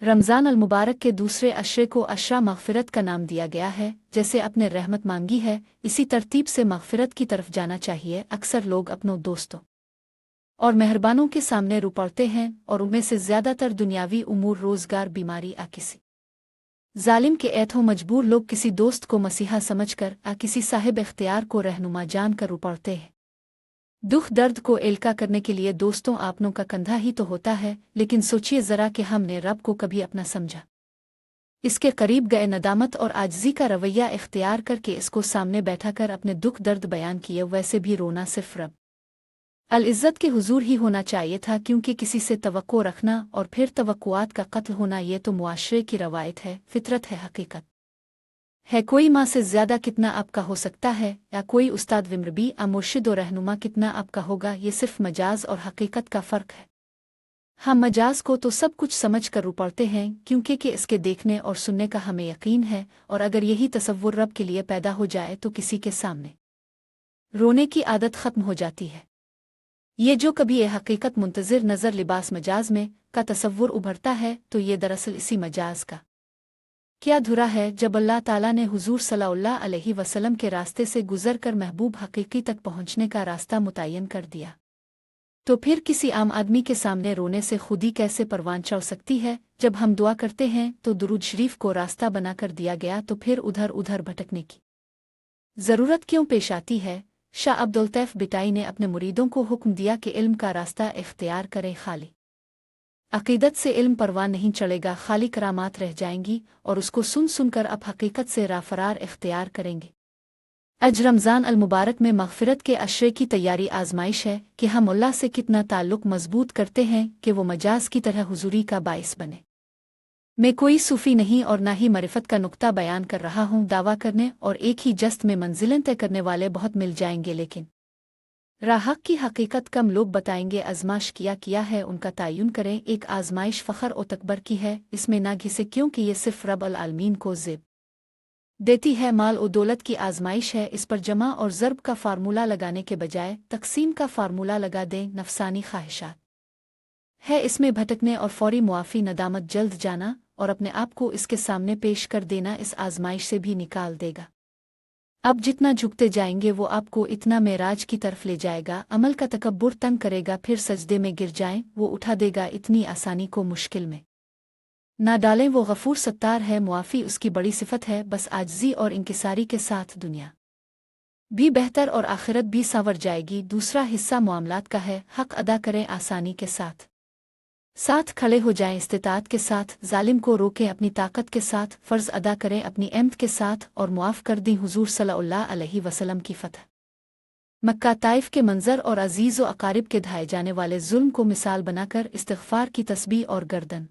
रमज़ान अल मुबारक के दूसरे अशरे को अशरा मग़फ़िरत का नाम दिया गया है। जैसे अपने रहमत मांगी है, इसी तरतीब से मग़फ़िरत की तरफ जाना चाहिए। अक्सर लोग अपनों दोस्तों और मेहरबानों के सामने रो पड़ते हैं और उनमें से ज़्यादातर दुनियावी उमूर, रोज़गार, बीमारी या किसी जालिम के ऐथों मजबूर लोग किसी दोस्त को मसीहा समझकर या किसी साहिब इख्तियार को रहनुमा जानकर रो पड़ते हैं। दुख दर्द को एलका करने के लिए दोस्तों आपनों का कंधा ही तो होता है, लेकिन सोचिए ज़रा कि हमने रब को कभी अपना समझा? इसके करीब गए नदामत और आजिज़ी का रवैया इख्तियार करके इसको सामने बैठा कर अपने दुख दर्द बयान किए। वैसे भी रोना सिर्फ रब अल इज़्ज़त के हुजूर ही होना चाहिए था, क्योंकि किसी से तवक्को रखना और फिर तवक्कुआत का कत्ल होना ये तो मुआशरे की रवायत है, फितरत है, हकीकत है। कोई माँ से ज़्यादा कितना आपका हो सकता है, या कोई उस्ताद विमरबी या मुर्शिद और रहनुमा कितना आपका होगा? ये सिर्फ मजाज और हकीकत का फ़र्क है। हम मजाज को तो सब कुछ समझ कर रो पड़ते हैं, क्योंकि कि इसके देखने और सुनने का हमें यकीन है, और अगर यही तसव्वुर रब के लिए पैदा हो जाए तो किसी के सामने रोने की आदत ख़त्म हो जाती है। ये जो कभी ये हकीकत मुंतज़िर नज़र लिबास मजाज में का तसव्वुर उभरता है, तो ये दरअसल इसी मजाज का क्या धुरा है जब अल्लाह ताला ने हुजूर सल्लल्लाहु अलैहि वसल्लम के रास्ते से गुजर कर महबूब हकीकी तक पहुँचने का रास्ता मुतय्यन कर दिया। तो फिर किसी आम आदमी के सामने रोने से खुद ही कैसे परवान चढ़ सकती है? जब हम दुआ करते हैं तो दुरूद शरीफ को रास्ता बना कर दिया गया, तो फिर उधर उधर भटकने की ज़रूरत क्यों पेश आती है? शाह अब्दुल तैफ बिटाई ने अपने मुरीदों को हुक्म दिया कि इल्म का रास्ता इख्तियार करें। खाली अकीदत से इल्म परवान नहीं चढ़ेगा, खाली करामात रह जाएंगी, और उसको सुन सुनकर अब हकीकत से राफरार इख्तियार करेंगे। अज रमज़ान अल मुबारक में मग़फ़िरत के अशरे की तैयारी आजमाइश है कि हम अल्लाह से कितना ताल्लुक़ मज़बूत करते हैं कि वो मजाज की तरह हुजूरी का बाइस बने। मैं कोई सूफ़ी नहीं और ना ही मरिफत का नुक्ता बयान कर रहा हूँ। दावा करने और एक ही जस्त में मंजिलें तय करने वाले बहुत मिल जाएंगे, लेकिन राह की हकीकत कम लोग बताएंगे। आजमाश किया है उनका तयन करें। एक आजमाइश फ़ख्र और तकबर की है, इसमें ना घिसे, क्योंकि ये सिर्फ रब अल आलमीन को ज़ेब देती है। माल और दौलत की आजमाइश है, इस पर जमा और ज़र्ब का फार्मूला लगाने के बजाय तकसीम का फार्मूला लगा दें। नफसानी ख्वाहिशात है इसमें भटकने और फौरी मुआफ़ी, नदामत, जल्द जाना और अपने आप को इसके सामने पेश कर देना इस आजमाइश से भी निकाल देगा। अब जितना झुकते जाएंगे वो आपको इतना मेराज की तरफ ले जाएगा। अमल का तकब्बुर तंग करेगा, फिर सजदे में गिर जाएं, वो उठा देगा इतनी आसानी को मुश्किल में ना डालें। वो गफूर सत्तार है, मुआफ़ी उसकी बड़ी सिफत है। बस आजिज़ी और इंकिसारी के साथ दुनिया भी बेहतर और आखिरत भी संवर जाएगी। दूसरा हिस्सा मामलात का है। हक अदा करें आसानी के साथ साथ खड़े हो जाएं इस्तिताअत के साथ, जालिम को रोकें अपनी ताकत के साथ, फ़र्ज़ अदा करें अपनी एमत के साथ, और मुआफ़ कर दी हुजूर सल्लल्लाहु अलैहि वसल्लम की फ़तह मक्का ताइफ के मंज़र और अजीज़ व अकारिब के ढाए जाने वाले जुल्म को मिसाल बनाकर इस्तिग़फ़ार की तस्बीह और गर्दन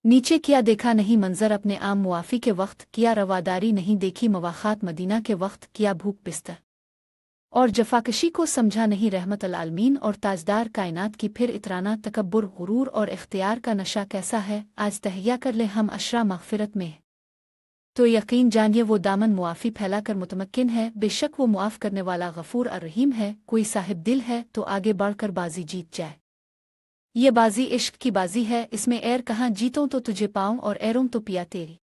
नीचे किया देखा नहीं मंज़र अपने आम मुआफ़ी के वक्त, किया रवादारी नहीं देखी मवाख़ात मदीना के वक्त, किया भूख बिस्तर और जफाकशी को समझा नहीं रहमत अल आलमीन और ताजदार कायनात की। फिर इतराना, तकब्बुर, गुरूर और इख्तियार का नशा कैसा है? आज तहैया कर ले हम अशरा मग़फ़िरत में, तो यकीन जानिए वो दामन मुआफ़ी फैला कर मुतमक्किन है। बेशक वो मुआफ़ करने वाला गफूर और रहीम है। कोई साहिब दिल है तो आगे बढ़कर बाजी जीत जाए। ये बाजी इश्क की बाजी है, इसमें एर कहाँ जीतों तो तुझे पाऊँ और एरों तो पिया तेरी।